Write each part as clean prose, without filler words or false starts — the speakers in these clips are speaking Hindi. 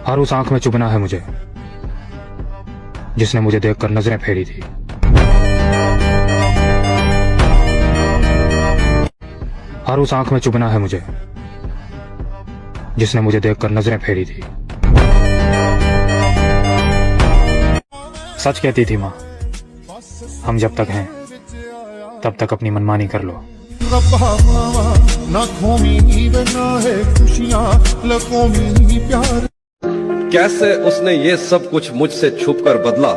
हर उस आंख में चुभना है मुझे जिसने मुझे देखकर नजरें फेरी थी। हर उस आंख में चुभना है मुझे जिसने मुझे देखकर नजरें फेरी थी। सच कहती थी माँ, हम जब तक हैं तब तक अपनी मनमानी कर लो। कैसे उसने ये सब कुछ मुझसे छुप कर बदला,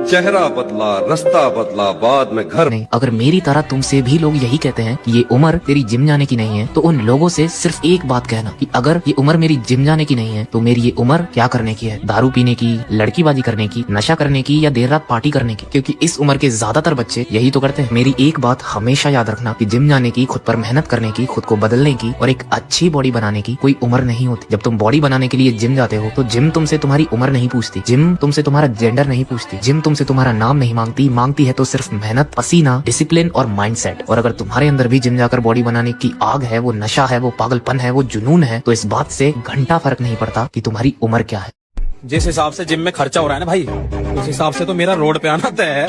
चेहरा बदला, रास्ता बदला, बाद में घर नहीं। अगर मेरी तरह तुमसे भी लोग यही कहते हैं कि ये उम्र तेरी जिम जाने की नहीं है, तो उन लोगों से सिर्फ एक बात कहना कि अगर ये उम्र मेरी जिम जाने की नहीं है तो मेरी ये उम्र क्या करने की है? दारू पीने की, लड़कीबाजी करने की, नशा करने की, या देर रात पार्टी करने की? क्योंकि इस उम्र के ज्यादातर बच्चे यही तो करते हैं। मेरी एक बात हमेशा याद रखना कि जिम जाने की, खुद पर मेहनत करने की, खुद को बदलने की और एक अच्छी बॉडी बनाने की कोई उम्र नहीं होती। जब तुम बॉडी बनाने के लिए जिम जाते हो तो जिम तुमसे तुम्हारी उम्र नहीं पूछती, जिम तुमसे तुम्हारा जेंडर नहीं पूछती, जिम तुमसे तुम्हारा नाम नहीं मांगती है तो सिर्फ मेहनत, पसीना, डिसिप्लिन और माइंडसेट। और अगर तुम्हारे अंदर भी जिम जाकर बॉडी बनाने की आग है, वो नशा है, वो पागलपन है, वो जुनून है, तो इस बात से घंटा फर्क नहीं पड़ता कि तुम्हारी उम्र क्या है। जिस हिसाब से जिम में खर्चा हो रहा है ना भाई, उस हिसाब से तो मेरा रोड पे आना तय है।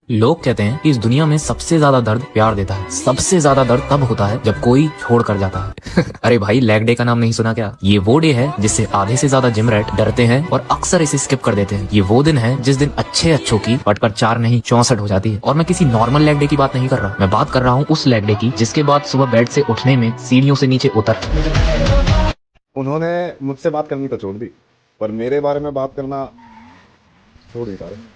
लोग कहते हैं कि इस दुनिया में सबसे ज्यादा दर्द प्यार देता है। सबसे ज्यादा दर्द तब होता है जब कोई छोड़ कर जाता है। अरे भाई, लेग डे का नाम नहीं सुना क्या? ये वो डे है जिससे आधे से ज्यादा जिम रैट डरते हैं और अक्सर इसे स्किप कर देते हैं। ये वो दिन है जिस दिन अच्छों की पटकर 4 नहीं 64 हो जाती है। और मैं किसी नॉर्मल लेग डे की बात नहीं कर रहा, मैं बात कर रहा हूँ उस लेग डे की जिसके बाद सुबह बेड से उठने में सीढ़ियों से नीचे उतर। उन्होंने मुझसे बात करनी तो छोड़ दी, पर मेरे बारे में बात करना छोड़ नहीं पा रहे।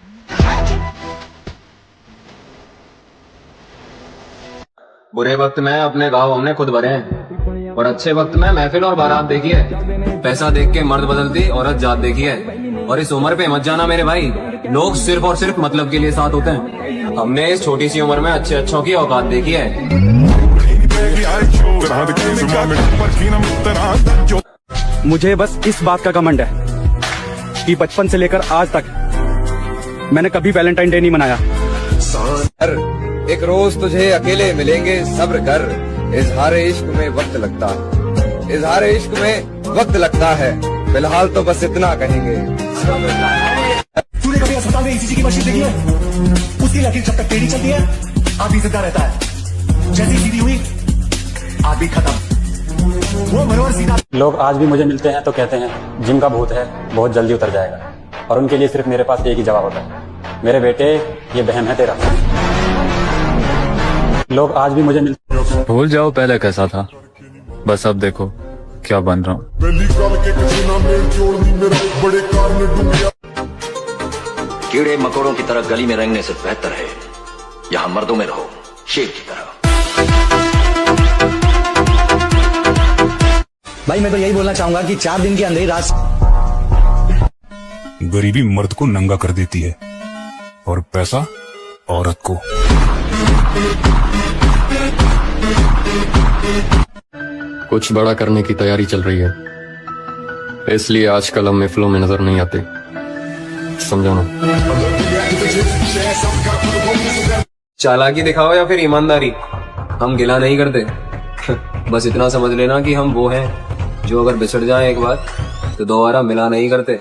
बुरे वक्त में अपने गाँव हमने खुद भरे हैं और अच्छे वक्त में महफिल और बारात देखी है। पैसा देख के मर्द बदलती, औरत जात देखी है। और इस उम्र पे मत जाना मेरे भाई, लोग सिर्फ और सिर्फ मतलब के लिए साथ होते हैं। हमने इस छोटी सी उम्र में अच्छों की औकात देखी है। मुझे बस इस बात का घमंड है कि बचपन से लेकर आज तक मैंने कभी वैलेंटाइन डे नहीं मनाया। एक रोज तुझे अकेले मिलेंगे, सब्र कर, इजहार इश्क में वक्त लगता है, इजहार इश्क में वक्त लगता है, फिलहाल तो बस इतना कहेंगे। तूने कभी अस्पताल में ईसीजी की मशीन देखी है? उसकी लकीर जब तक टेढ़ी चलती है आदमी जिंदा रहता है, जैसी सीधी हुई आदमी खत्म। वो मनोहर सिन्हा। लोग आज भी मुझे मिलते हैं तो कहते हैं जिम का भूत है, बहुत जल्दी उतर जाएगा। और उनके लिए सिर्फ मेरे पास एक ही जवाब होता है, मेरे बेटे ये बहम है तेरा। लोग आज भी मुझे मिलते। भूल जाओ पहले कैसा था, बस अब देखो क्या बन रहा हूँ। कीड़े मकोड़ों की तरह गली में रेंगने से बेहतर है यहाँ मर्दों में रहो, शेर की तरह। भाई मैं तो यही बोलना चाहूंगा कि 4 दिन की अंधेरी रात गरीबी मर्द को नंगा कर देती है और पैसा औरत को। कुछ बड़ा करने की तैयारी चल रही है, इसलिए आजकल हम महफिलों में नजर नहीं आते, समझाना। चालाकी दिखाओ या फिर ईमानदारी, हम गिला नहीं करते। बस इतना समझ लेना कि हम वो हैं जो अगर बिछड़ जाए एक बार तो दोबारा मिला नहीं करते।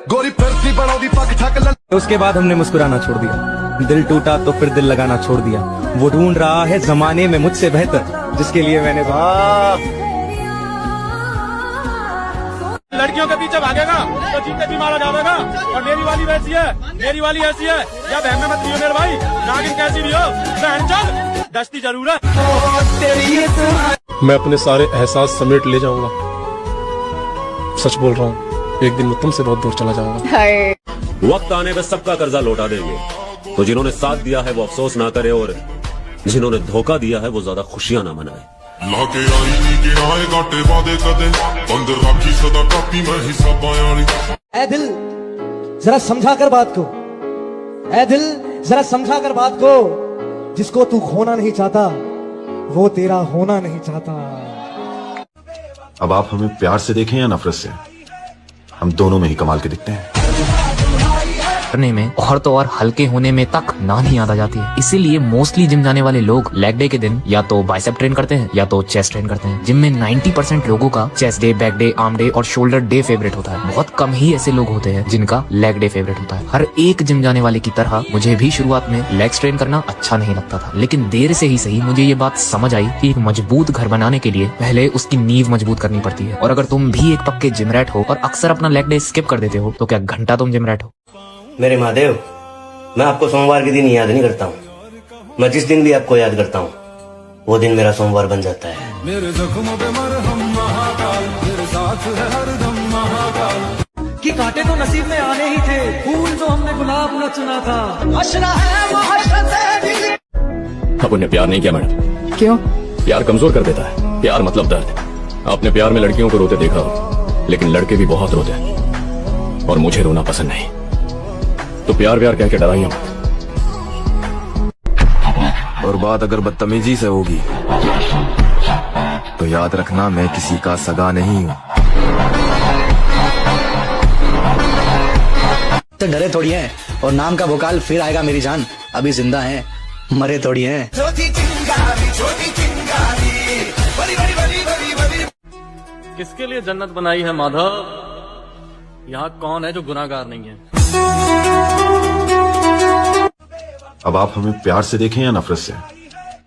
उसके बाद हमने मुस्कुराना छोड़ दिया, दिल टूटा तो फिर दिल लगाना छोड़ दिया। वो ढूंढ रहा है जमाने में मुझसे बेहतर, जिसके लिए मैंने लड़कियों के पीछे भागेगा तो जीते जी मारा जाएगा। और मेरी वाली वैसी है, मेरी वाली ऐसी है, या बहन में मत लियो मेरे भाई, नागिन कैसी भी हो बहन चल दस्ती जरूर है। मैं अपने सारे एहसास समेट ले जाऊंगा, सच बोल रहा हूँ, एक दिन मैं तुमसे बहुत दूर चला जाऊंगा। वक्त आने पे सबका कर्जा लौटा देंगे, तो जिन्होंने साथ दिया है वो अफसोस ना करे और जिन्होंने धोखा दिया है वो ज्यादा खुशियां ना मनाए। ऐ दिल जरा समझा कर बात को, ऐ दिल जरा समझा कर बात को, जिसको तू खोना नहीं चाहता वो तेरा होना नहीं चाहता। अब आप हमें प्यार से देखें या नफरत से, हम दोनों में ही कमाल के दिखते हैं। करने में और तो और हल्के होने में तक नानी याद आ जाती है। इसीलिए मोस्टली जिम जाने वाले लोग लेग डे के दिन या तो बाइसेप ट्रेन करते हैं या तो चेस्ट ट्रेन करते हैं। जिम में 90% लोगों का chest day, back day, arm day और शोल्डर डे फेवरेट होता है। बहुत कम ही ऐसे लोग होते हैं जिनका लेग डे फेवरेट होता है। हर एक जिम जाने वाले की तरह मुझे भी शुरुआत में लेग्स ट्रेन करना अच्छा नहीं लगता था, लेकिन देर से ही सही मुझे ये बात समझ आई कि एक मजबूत घर बनाने के लिए पहले उसकी नींव मजबूत करनी पड़ती है। और अगर तुम भी एक पक्के जिम रैट हो और अक्सर अपना लेग डे स्किप कर देते हो तो क्या घंटा तुम जिम रैट हो? मेरे महादेव, मैं आपको सोमवार के दिन याद नहीं करता हूँ। मैं जिस दिन भी आपको याद करता हूँ वो दिन मेरा सोमवार बन जाता है। मेरे जख्मों पे मरहम महाकाल, मेरे साथ है हरदम महाकाल। कि कांटे तो नसीब में आने ही थे, फूल जो हमने गुलाब न चुना था। अशरा है अब उन्हें प्यार नहीं किया मैडम। क्यों? प्यार कमजोर कर देता है। प्यार मतलब दर्द। आपने प्यार में लड़कियों को रोते देखा हो, लेकिन लड़के भी बहुत रोते हैं और मुझे रोना पसंद नहीं। तो प्यार व्यार कह के डराइए मत। और बात अगर बदतमीजी से होगी तो याद रखना मैं किसी का सगा नहीं हूँ। तो डरे थोड़ी है और नाम का भोकाल फिर आएगा मेरी जान। अभी जिंदा है, मरे थोड़ी है। किसके लिए जन्नत बनाई है माधव? यहाँ कौन है जो गुनाहगार नहीं है? अब आप हमें प्यार से देखें या नफरत से?